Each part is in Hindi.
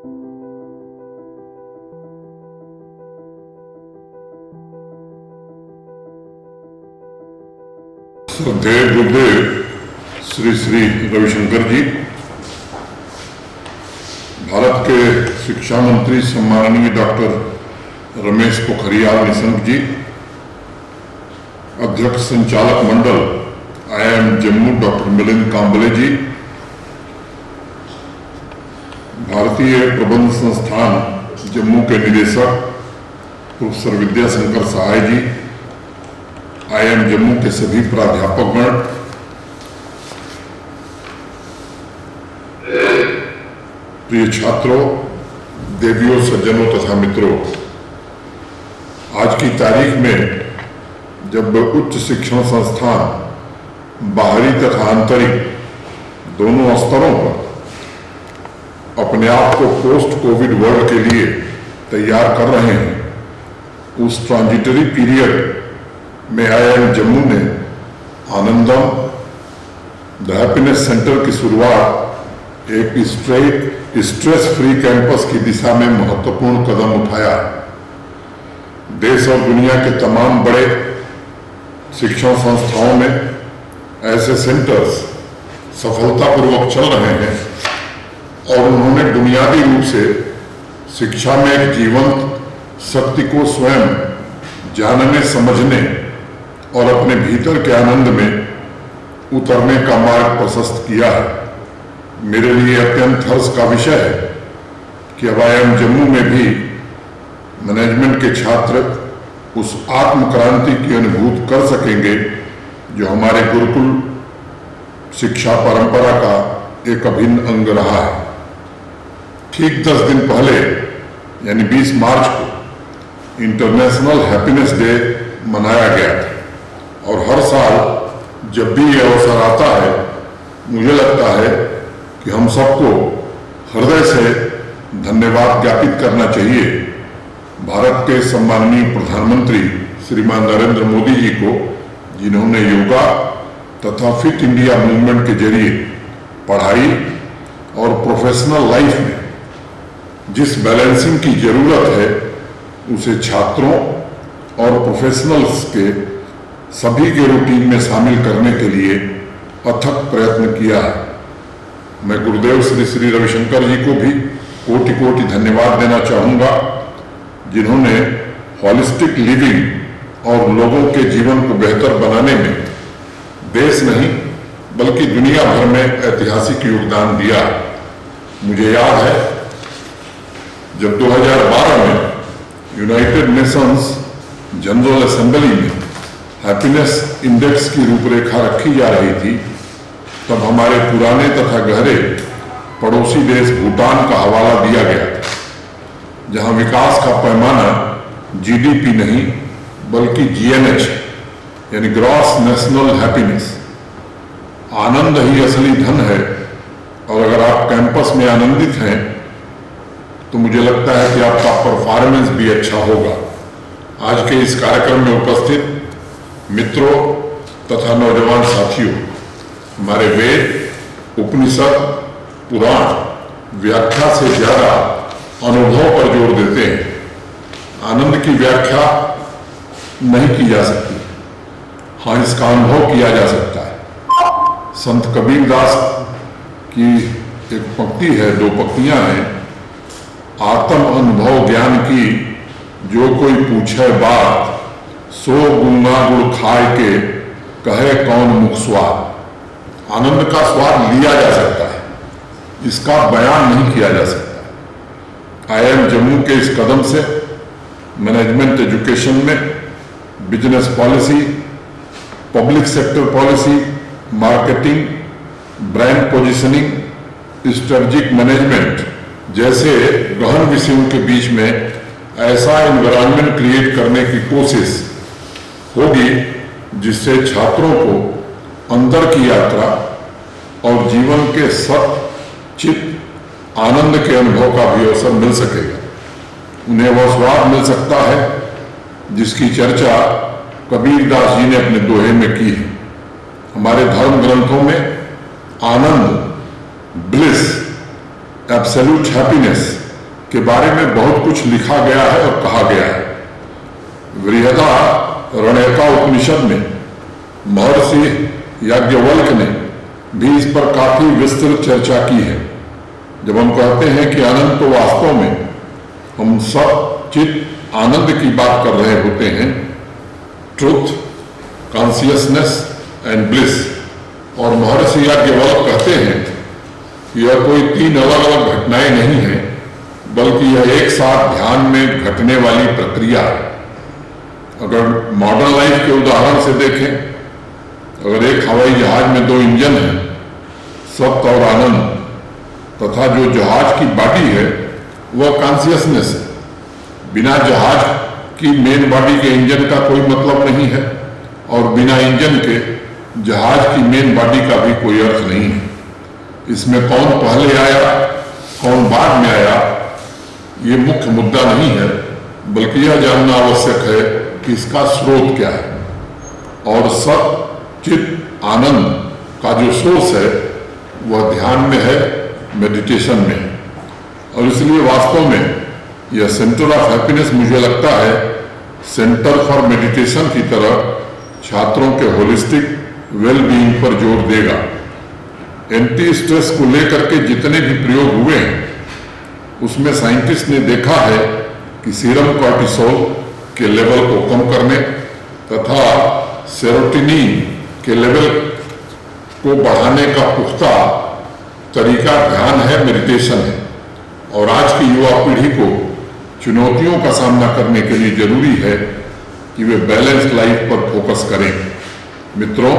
श्रद्धेय गुरुदेव श्री श्री रविशंकर जी, भारत के शिक्षा मंत्री सम्माननीय डॉक्टर रमेश पोखरियाल निशंक जी, अध्यक्ष संचालक मंडल IIM जम्मू डॉक्टर मिलिंद कांबले जी, भारतीय प्रबंध संस्थान जम्मू के निदेशक प्रोफेसर विद्याशंकर सहाय जी, IIM जम्मू के सभी प्राध्यापकगण, प्रिय छात्रों, देवियों, सज्जनों तथा मित्रों, आज की तारीख में जब उच्च शिक्षण संस्थान बाहरी तथा आंतरिक दोनों स्तरों पर अपने आप को पोस्ट कोविड वर्ल्ड के लिए तैयार कर रहे हैं, उस ट्रांजिटरी पीरियड में IIM जम्मू ने आनंदम द हैप्पीनेस सेंटर की शुरुआत एक स्ट्रेस फ्री कैंपस की दिशा में महत्वपूर्ण कदम उठाया। देश और दुनिया के तमाम बड़े शिक्षण संस्थाओं में ऐसे सेंटर्स सफलतापूर्वक चल रहे हैं और उन्होंने बुनियादी रूप से शिक्षा में एक जीवंत शक्ति को स्वयं जानने, समझने और अपने भीतर के आनंद में उतरने का मार्ग प्रशस्त किया है। मेरे लिए अत्यंत हर्ष का विषय है कि अब IIM जम्मू में भी मैनेजमेंट के छात्र उस आत्म क्रांति की अनुभूति कर सकेंगे जो हमारे गुरुकुल शिक्षा परंपरा का एक अभिन्न अंग रहा है। ठीक 10 दिन पहले यानी 20 मार्च को इंटरनेशनल हैप्पीनेस डे मनाया गया था और हर साल जब भी यह अवसर आता है, मुझे लगता है कि हम सबको हृदय से धन्यवाद ज्ञापित करना चाहिए भारत के सम्माननीय प्रधानमंत्री श्रीमान नरेंद्र मोदी जी को, जिन्होंने योगा तथा फिट इंडिया मूवमेंट के जरिए पढ़ाई और प्रोफेशनल लाइफ में जिस बैलेंसिंग की जरूरत है उसे छात्रों और प्रोफेशनल्स के सभी के रूटीन में शामिल करने के लिए अथक प्रयत्न किया है। मैं गुरुदेव श्री श्री रविशंकर जी को भी कोटि कोटि धन्यवाद देना चाहूँगा, जिन्होंने हॉलिस्टिक लिविंग और लोगों के जीवन को बेहतर बनाने में देश नहीं बल्कि दुनिया भर में ऐतिहासिक योगदान दिया। मुझे याद है जब 2012 में यूनाइटेड नेशंस जनरल असेंबली में हैप्पीनेस इंडेक्स की रूपरेखा रखी जा रही थी, तब हमारे पुराने तथा गहरे पड़ोसी देश भूटान का हवाला दिया गया था, जहां विकास का पैमाना GDP नहीं बल्कि GNH यानी ग्रॉस नेशनल हैप्पीनेस, आनंद ही असली धन है। और अगर आप कैंपस में आनंदित हैं तो मुझे लगता है कि आपका परफॉर्मेंस भी अच्छा होगा। आज के इस कार्यक्रम में उपस्थित मित्रों तथा नौजवान साथियों, हमारे वेद, उपनिषद, पुराण व्याख्या से ज्यादा अनुभव पर जोर देते हैं। आनंद की व्याख्या नहीं की जा सकती, हाँ इसका अनुभव किया जा सकता है। संत कबीर दास की एक पंक्ति है, 2 पंक्तियां हैं, आत्म अनुभव ज्ञान की जो कोई पूछे बात, सो गुना गुड़ खाए के कहे कौन मुख स्वाद। आनंद का स्वाद लिया जा सकता है, इसका बयान नहीं किया जा सकता। IIM जम्मू के इस कदम से मैनेजमेंट एजुकेशन में business policy, public sector policy, marketing, brand positioning, strategic management जैसे गहन विषयों के बीच में ऐसा एनवायरनमेंट क्रिएट करने की कोशिश होगी जिससे छात्रों को अंदर की यात्रा और जीवन के सच्चित आनंद के अनुभव का भी अवसर मिल सकेगा। उन्हें वह स्वाद मिल सकता है जिसकी चर्चा कबीर दास जी ने अपने दोहे में की है। हमारे धर्म ग्रंथों में आनंद, ब्लिस, एब्सोल्यूट हैप्पीनेस के बारे में बहुत कुछ लिखा गया है और कहा गया है। बृहदारण्यका उपनिषद में महर्षि याज्ञवल्क्य ने भी इस पर काफी विस्तृत चर्चा की है। जब हम कहते हैं कि आनंद, तो वास्तव में हम सब चित आनंद की बात कर रहे होते हैं, ट्रुथ, कॉन्शियसनेस एंड ब्लिस। और महर्षि याज्ञवल्क्य कहते हैं यह कोई 3 अलग अलग घटनाएं नहीं है, बल्कि यह एक साथ ध्यान में घटने वाली प्रक्रिया है। अगर मॉडर्न लाइफ के उदाहरण से देखें, अगर एक हवाई जहाज में 2 इंजन हैं, सत्य और आनंद, तथा जो जहाज की बॉडी है वह कॉन्शियसनेस है। बिना जहाज की मेन बॉडी के इंजन का कोई मतलब नहीं है, और बिना इंजन के जहाज की मेन बॉडी का भी कोई अर्थ नहीं है। इसमें कौन पहले आया, कौन बाद में आया, ये मुख्य मुद्दा नहीं है, बल्कि यह जानना आवश्यक है कि इसका स्रोत क्या है। और सत, चित, आनंद का जो सोर्स है वह ध्यान में है, मेडिटेशन में है। और इसलिए वास्तव में यह सेंटर ऑफ हैप्पीनेस, मुझे लगता है, सेंटर फॉर मेडिटेशन की तरह छात्रों के होलिस्टिक वेल बीइंग पर जोर देगा। एंटी स्ट्रेस को लेकर के जितने भी प्रयोग हुए हैं, उसमें साइंटिस्ट ने देखा है कि सीरम कॉर्टिसोल के लेवल को कम करने तथा सेरोटोनिन के लेवल को बढ़ाने का पुख्ता तरीका ध्यान है, मेडिटेशन है। और आज की युवा पीढ़ी को चुनौतियों का सामना करने के लिए जरूरी है कि वे बैलेंस लाइफ पर फोकस करें। मित्रों,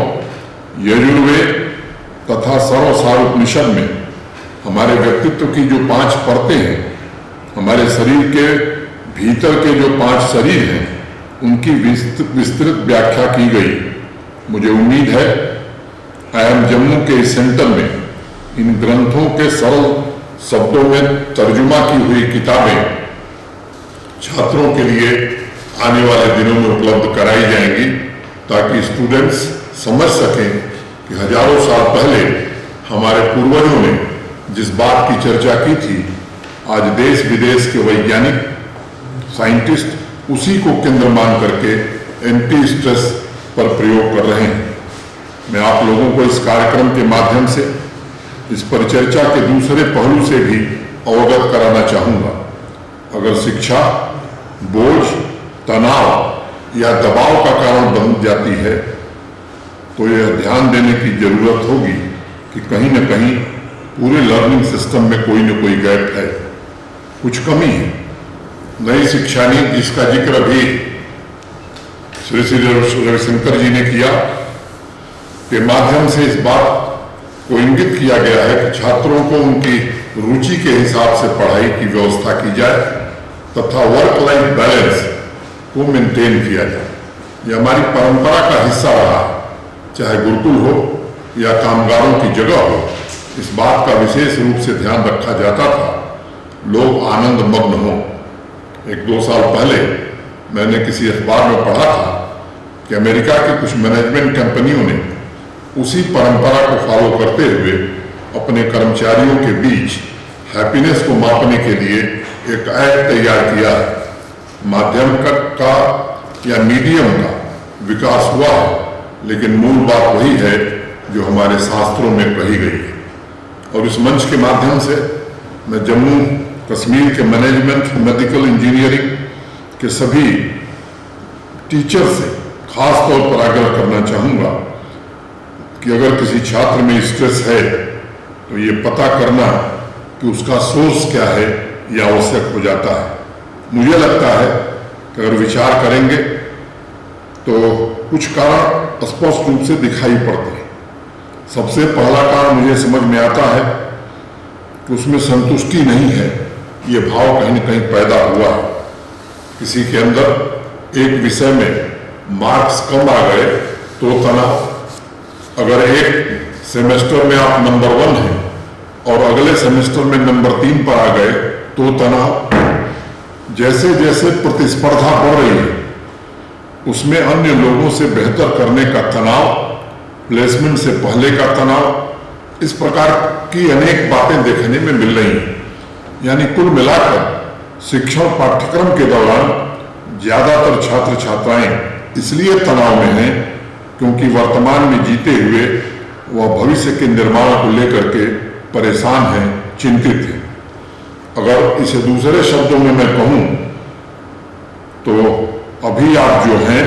यजुर्वेद तथा सर्वसार उपनिषद में हमारे व्यक्तित्व की जो 5 परतें हैं, हमारे शरीर के भीतर के जो 5 शरीर हैं, उनकी विस्तृत व्याख्या की गई। मुझे उम्मीद है IIM जम्मू के इस सेंटर में इन ग्रंथों के सरल शब्दों में तर्जुमा की हुई किताबें छात्रों के लिए आने वाले दिनों में उपलब्ध कराई जाएंगी, ताकि स्टूडेंट्स समझ सकें कि हजारों साल पहले हमारे पूर्वजों ने जिस बात की चर्चा की थी, आज देश विदेश के वैज्ञानिक, साइंटिस्ट उसी को केंद्र मान करके एंटी स्ट्रेस पर प्रयोग कर रहे हैं। मैं आप लोगों को इस कार्यक्रम के माध्यम से इस परिचर्चा के दूसरे पहलू से भी अवगत कराना चाहूँगा। अगर शिक्षा बोझ, तनाव या दबाव का कारण बन जाती है, तो यह ध्यान देने की जरूरत होगी कि कहीं न कहीं पूरे लर्निंग सिस्टम में कोई न कोई गैप है, कुछ कमी है। नई शिक्षा नीति, जिसका जिक्र भी श्री रविशंकर जी ने किया, के माध्यम से इस बात को इंगित किया गया है कि छात्रों को उनकी रुचि के हिसाब से पढ़ाई की व्यवस्था की जाए तथा वर्क लाइफ बैलेंस को मेंटेन किया जाए। यह हमारी परंपरा का हिस्सा रहा, चाहे गुरुकुल हो या कामगारों की जगह हो। इस बात का विशेष रूप से ध्यान रखा जाता था, लोग आनंद मग्न हों। 1-2 साल पहले मैंने किसी अखबार में पढ़ा था कि अमेरिका की कुछ मैनेजमेंट कंपनियों ने उसी परंपरा को फॉलो करते हुए अपने कर्मचारियों के बीच हैप्पीनेस को मापने के लिए एक ऐप तैयार किया है। माध्यम का या मीडियम का विकास हुआ है, लेकिन मूल बात वही है जो हमारे शास्त्रों में कही गई है। और इस मंच के माध्यम से मैं जम्मू कश्मीर के मैनेजमेंट, मेडिकल इंजीनियरिंग के सभी टीचर से खास तौर पर आग्रह करना चाहूँगा कि अगर किसी छात्र में स्ट्रेस है, तो ये पता करना कि उसका सोर्स क्या है, यह आवश्यक हो जाता है। मुझे लगता है कि अगर विचार करेंगे तो कुछ कारण स्पष्ट रूप से दिखाई पड़ते हैं। सबसे पहला कारण मुझे समझ में आता है कि उसमें संतुष्टि नहीं है, ये भाव कहीं न कहीं पैदा हुआ है। किसी के अंदर एक विषय में मार्क्स कम आ गए तो तनाव। अगर एक सेमेस्टर में आप नंबर 1 हैं और अगले सेमेस्टर में नंबर 3 पर आ गए तो तनाव। जैसे जैसे प्रतिस्पर्धा बढ़ रही है, उसमें अन्य लोगों से बेहतर करने का तनाव, प्लेसमेंट से पहले का तनाव, इस प्रकार की अनेक बातें देखने में मिल रही हैं। यानी कुल मिलाकर शिक्षण पाठ्यक्रम के दौरान ज्यादातर छात्र छात्राएं इसलिए तनाव में हैं क्योंकि वर्तमान में जीते हुए वह भविष्य के निर्माण को लेकर के परेशान हैं, चिंतित हैं। अगर इसे दूसरे शब्दों में मैं कहूं तो अभी आप जो हैं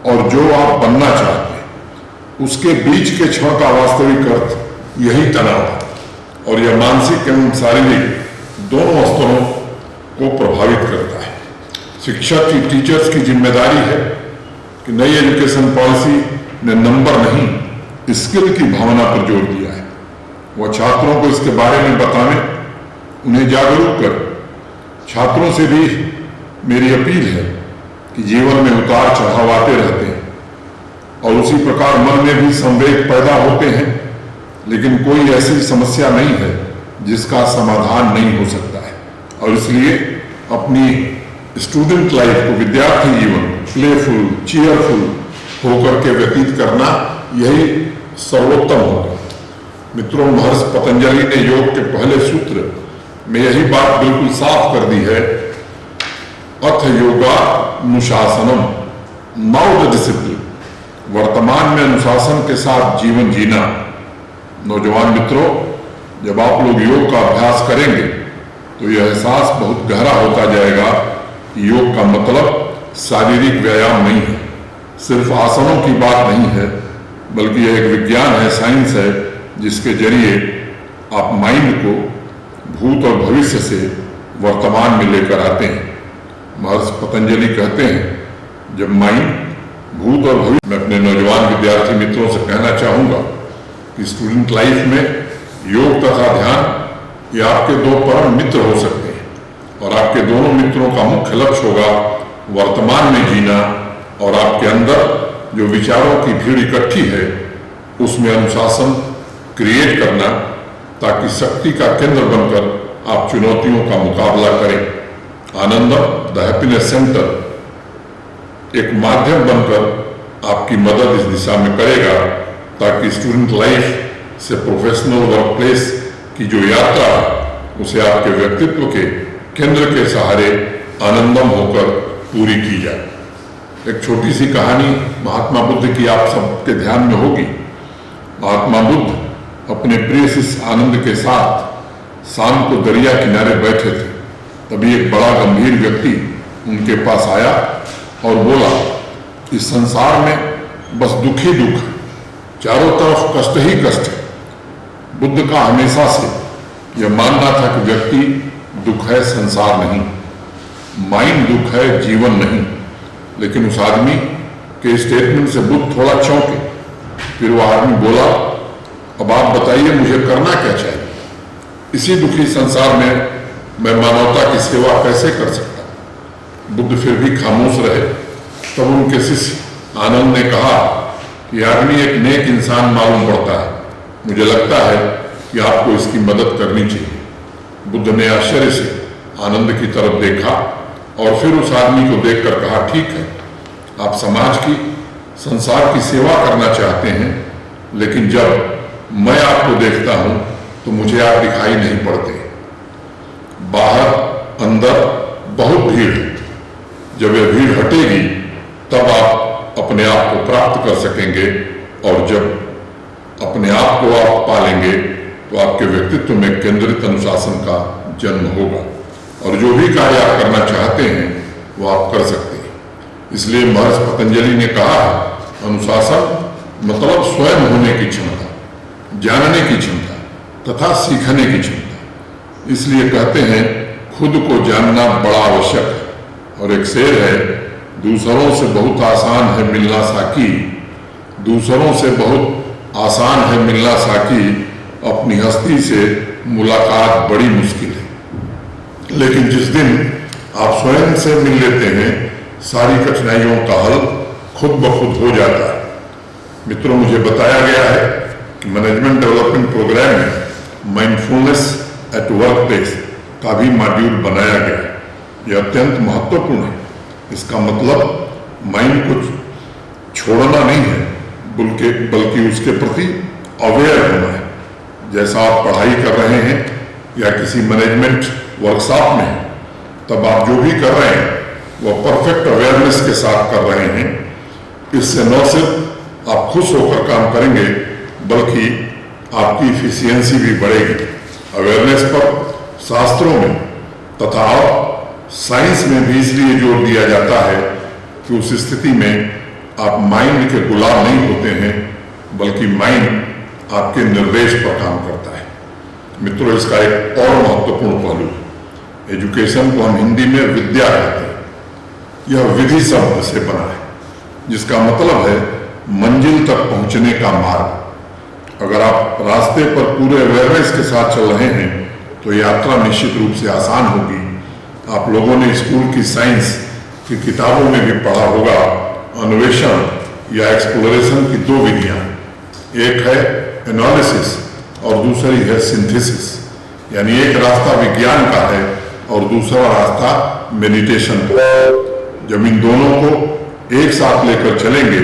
और जो आप बनना चाहते हैं उसके बीच के क्षण का वास्तविक अर्थ यही तनाव है, और यह मानसिक एवं शारीरिक दोनों स्तरों को प्रभावित करता है। शिक्षक की, टीचर्स की जिम्मेदारी है कि नई एजुकेशन पॉलिसी ने नंबर नहीं, स्किल की भावना पर जोर दिया है। वह छात्रों को इसके बारे में बताने, उन्हें जागरूक कर। छात्रों से भी मेरी अपील है कि जीवन में उतार चढ़ाव आते रहते हैं और उसी प्रकार मन में भी संवेग पैदा होते हैं, लेकिन कोई ऐसी समस्या नहीं है जिसका समाधान नहीं हो सकता है। और इसलिए अपनी स्टूडेंट लाइफ को, विद्यार्थी जीवन प्लेफुल, चीयरफुल होकर के व्यतीत करना यही सर्वोत्तम होगा। मित्रों, महर्षि पतंजलि ने योग के पहले सूत्र में यही बात बिल्कुल साफ कर दी है, अथ योगा अनुशासनम, नाउ द डिसिप्लिन। वर्तमान में अनुशासन के साथ जीवन जीना। नौजवान मित्रों, जब आप लोग योग का अभ्यास करेंगे तो यह एहसास बहुत गहरा होता जाएगा कि योग का मतलब शारीरिक व्यायाम नहीं है, सिर्फ आसनों की बात नहीं है, बल्कि यह एक विज्ञान है, साइंस है, जिसके जरिए आप माइंड को भूत और भविष्य से वर्तमान में लेकर आते हैं। महर्षि पतंजलि कहते हैं, जब माइंड भूत और भविष्य। मैं अपने नौजवान विद्यार्थी मित्रों से कहना चाहूंगा कि स्टूडेंट लाइफ में योग तथा ध्यान ये आपके दो परम मित्र हो सकते हैं, और आपके दोनों मित्रों का मुख्य लक्ष्य होगा वर्तमान में जीना और आपके अंदर जो विचारों की भीड़ इकट्ठी है उसमें अनुशासन क्रिएट करना, ताकि शक्ति का केंद्र बनकर आप चुनौतियों का मुकाबला करें। आनंदम, द हैप्पीनेस सेंटर एक माध्यम बनकर आपकी मदद इस दिशा में करेगा, ताकि स्टूडेंट लाइफ से प्रोफेशनल वर्क प्लेस की जो यात्रा है उसे आपके व्यक्तित्व के केंद्र के सहारे आनंदम होकर पूरी की जाए। एक छोटी सी कहानी महात्मा बुद्ध की आप सबके ध्यान में होगी। महात्मा बुद्ध अपने प्रिय शिष्य आनंद के साथ शाम को दरिया किनारे बैठे थे। तभी एक बड़ा गंभीर व्यक्ति उनके पास आया और बोला, इस संसार में बस दुख ही दुख है, चारों तरफ कष्ट ही कष्ट है। बुद्ध का हमेशा से यह मानना था कि व्यक्ति दुख है, संसार नहीं, माइंड दुख है, जीवन नहीं। लेकिन उस आदमी के स्टेटमेंट से बुद्ध थोड़ा चौंके। फिर वो आदमी बोला, अब आप बताइए मुझे करना क्या चाहिए? इसी दुखी संसार में मैं मानवता की सेवा कैसे कर सकता? बुद्ध फिर भी खामोश रहे। तब उनके शिष्य आनंद ने कहा कि आदमी एक नेक इंसान मालूम पड़ता है, मुझे लगता है कि आपको इसकी मदद करनी चाहिए। बुद्ध ने आश्चर्य से आनंद की तरफ देखा और फिर उस आदमी को देखकर कहा, ठीक है, आप समाज की, संसार की सेवा करना चाहते हैं, लेकिन जब मैं आपको देखता हूं तो मुझे आप दिखाई नहीं पड़ते। बाहर अंदर बहुत भीड़ है, जब यह भीड़ हटेगी तब आप अपने आप को प्राप्त कर सकेंगे, और जब अपने आप को आप पालेंगे तो आपके व्यक्तित्व में केंद्रित अनुशासन का जन्म होगा, और जो भी कार्य आप करना चाहते हैं वो आप कर सकते हैं। इसलिए महर्षि पतंजलि ने कहा, अनुशासन मतलब स्वयं होने की क्षमता, जानने की क्षमता तथा सीखने की क्षमता। इसलिए कहते हैं, खुद को जानना बड़ा आवश्यक है। और एक शेर है, दूसरों से बहुत आसान है मिलना साकी, दूसरों से बहुत आसान है मिलना साकी, अपनी हस्ती से मुलाकात बड़ी मुश्किल है। लेकिन जिस दिन आप स्वयं से मिल लेते हैं, सारी कठिनाइयों का हल खुद ब खुद हो जाता है। मित्रों, मुझे बताया गया है कि मैनेजमेंट डेवलपमेंट प्रोग्राम में माइंडफुलनेस एट वर्क प्लेस का भी मॉड्यूल बनाया गया है। यह अत्यंत महत्वपूर्ण है। इसका मतलब माइंड को छोड़ना नहीं है, बल्कि उसके प्रति अवेयर होना है। जैसा आप पढ़ाई कर रहे हैं या किसी मैनेजमेंट वर्कशॉप में, तब आप जो भी कर रहे हैं वह परफेक्ट अवेयरनेस के साथ कर रहे हैं। इससे न सिर्फ आप खुश होकर काम करेंगे बल्कि आपकी इफिशियंसी भी बढ़ेगी। अवेयरनेस पर शास्त्रों में तथा साइंस में भी इसलिए जोर दिया जाता है कि उस स्थिति में आप माइंड के गुलाम नहीं होते हैं बल्कि माइंड आपके निर्देश पर काम करता है। मित्रों, इसका एक और महत्वपूर्ण पहलू है। एजुकेशन को हम हिंदी में विद्या कहते हैं। यह विधि शब्द से बना है जिसका मतलब है मंजिल तक पहुंचने का मार्ग। अगर आप रास्ते पर पूरे अवेयरनेस के साथ चल रहे हैं तो यात्रा निश्चित रूप से आसान होगी। आप लोगों ने स्कूल की साइंस की किताबों में भी पढ़ा होगा, अन्वेषण या एक्सप्लोरेशन की दो विधियां, एक है एनालिसिस और दूसरी है सिंथेसिस। यानी एक रास्ता विज्ञान का है और दूसरा रास्ता मेडिटेशन का। जब इन दोनों को एक साथ लेकर चलेंगे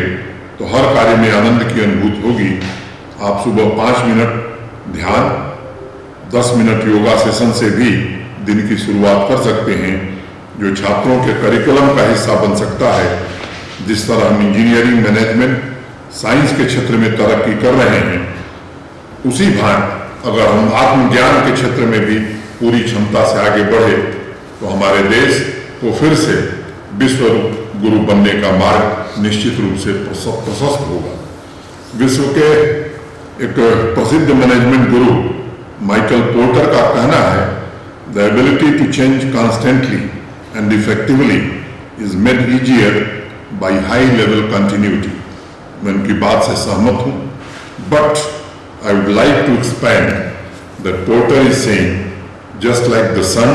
तो हर कार्य में आनंद की अनुभूति होगी। आप सुबह 5 मिनट ध्यान, 10 मिनट योगा सेशन से भी दिन की शुरुआत कर सकते हैं, जो छात्रों के करिकुलम का हिस्सा बन सकता है। जिस तरह हम इंजीनियरिंग, मैनेजमेंट, साइंस के क्षेत्र में तरक्की कर रहे हैं, उसी भांति अगर हम आत्मज्ञान के क्षेत्र में भी पूरी क्षमता से आगे बढ़े तो हमारे देश को फिर से विश्व गुरु बनने का मार्ग निश्चित रूप से प्रशस्त होगा। विश्व के एक प्रसिद्ध मैनेजमेंट गुरु माइकल पोर्टर का कहना है, the ability to change constantly and effectively is made easier by high level continuity. मैं उनकी बात से सहमत हूँ, but I would like to expand that Porter is saying, just like the sun,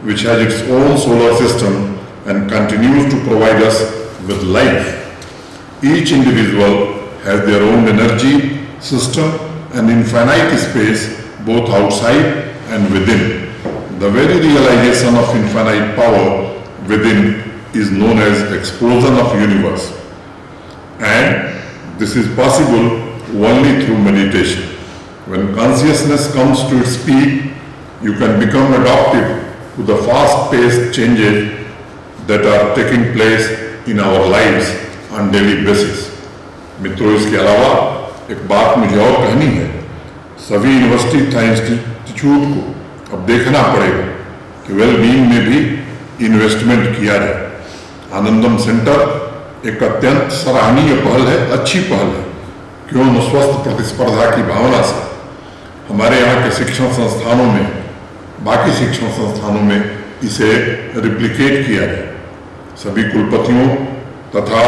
which has its own solar system and continues to provide us with life, each individual has their own energy system and infinite space both outside and within. The very realization of infinite power within is known as explosion of universe, and this is possible only through meditation. When consciousness comes to its peak, you can become adaptive to the fast-paced changes that are taking place in our lives on daily basis. मित्रों, इसके अलावा एक बात मुझे और कहनी है। सभी यूनिवर्सिटी तथा इंस्टीट्यूट को अब देखना पड़ेगा कि वेलबींग में भी इन्वेस्टमेंट किया जाए। आनंदम सेंटर एक अत्यंत सराहनीय पहल है, अच्छी पहल है। क्यों न स्वस्थ प्रतिस्पर्धा की भावना से हमारे यहाँ के शिक्षण संस्थानों में, बाकी शिक्षण संस्थानों में इसे रिप्लिकेट किया जाए। सभी कुलपतियों तथा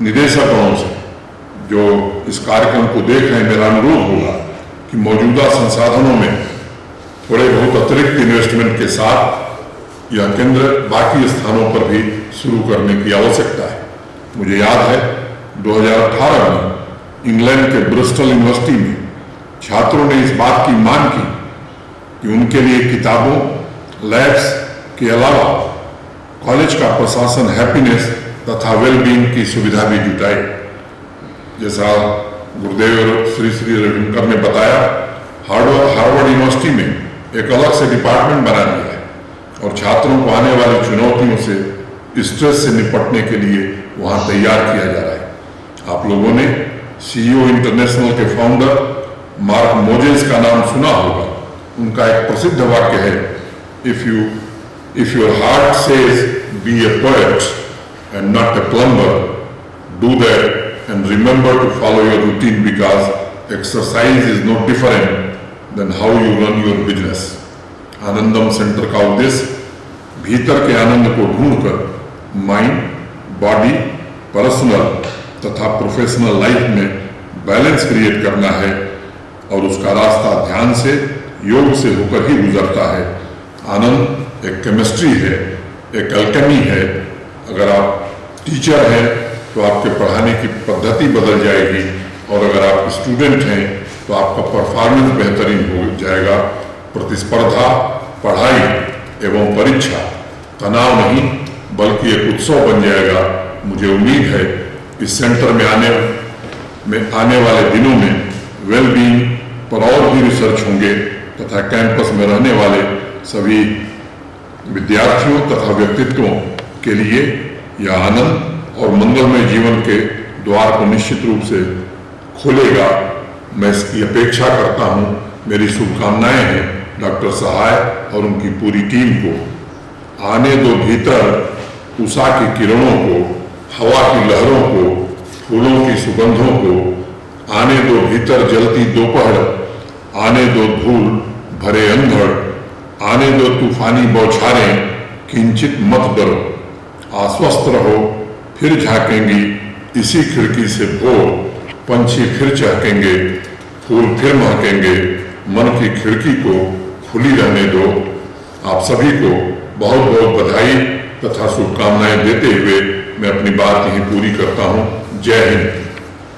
निदेशकों से जो इस कार्यक्रम को देख रहे हैं, मेरा अनुरोध होगा कि मौजूदा संसाधनों में थोड़े बहुत अतिरिक्त इन्वेस्टमेंट के साथ यह केंद्र बाकी स्थानों पर भी शुरू करने की आवश्यकता है। मुझे याद है 2018 में इंग्लैंड के ब्रिस्टल यूनिवर्सिटी में छात्रों ने इस बात की मांग की कि उनके लिए किताबों, लैब्स के अलावा कॉलेज का प्रशासन हैप्पीनेस तथा वेलबींग की सुविधा भी जुटाए। जैसा गुरुदेव श्री श्री रविशंकर ने बताया, हार्वर्ड यूनिवर्सिटी में एक अलग से डिपार्टमेंट बना दिया है और छात्रों को आने वाली चुनौतियों से, स्ट्रेस से निपटने के लिए वहाँ तैयार किया जा रहा है। आप लोगों ने CEO इंटरनेशनल के फाउंडर मार्क मोजेस का नाम सुना होगा। उनका एक प्रसिद्ध वाक्य है, if your heart says be a poet and not a plumber, do that and remember to follow your routine because exercise is not different than how you run your business. Anandam centre का उद्देश्य भीतर के आनंद को ढूंढकर माइंड, बॉडी, पर्सनल तथा प्रोफेशनल लाइफ में बैलेंस क्रिएट करना है और उसका रास्ता ध्यान से, योग से होकर ही गुजरता है। आनंद एक केमिस्ट्री है, एक अल्केमी है। अगर आप टीचर हैं तो आपके पढ़ाने की पद्धति बदल जाएगी और अगर आप स्टूडेंट हैं तो आपका परफॉर्मेंस बेहतरीन हो जाएगा। प्रतिस्पर्धा, पढ़ाई एवं परीक्षा तनाव नहीं बल्कि एक उत्सव बन जाएगा। मुझे उम्मीद है इस सेंटर में आने वाले दिनों में वेलबींग पर और भी रिसर्च होंगे तथा कैंपस में रहने वाले सभी विद्यार्थियों तथा व्यक्तित्वों के लिए यह आनंद और मंगलमय जीवन के द्वार को निश्चित रूप से खोलेगा। मैं इसकी अपेक्षा करता हूं। मेरी शुभकामनाएं हैं डॉक्टर सहाय और उनकी पूरी टीम को। आने दो भीतर उषा की किरणों को, हवा की लहरों को, फूलों की सुगंधों को। आने दो भीतर जलती दोपहर, आने दो धूल भरे अंधड़, आने दो तूफानी बौछारें, किंचित मत डरो। आश्वस्त रहो, फिर झांकेंगी इसी खिड़की से भोर। पंछी फिर चहकेंगे, फूल फिर महकेंगे। मन की खिड़की को खुली रहने दो। आप सभी को बहुत बहुत बधाई तथा शुभकामनाएं देते हुए मैं अपनी बात यहीं पूरी करता हूं। जय हिंद।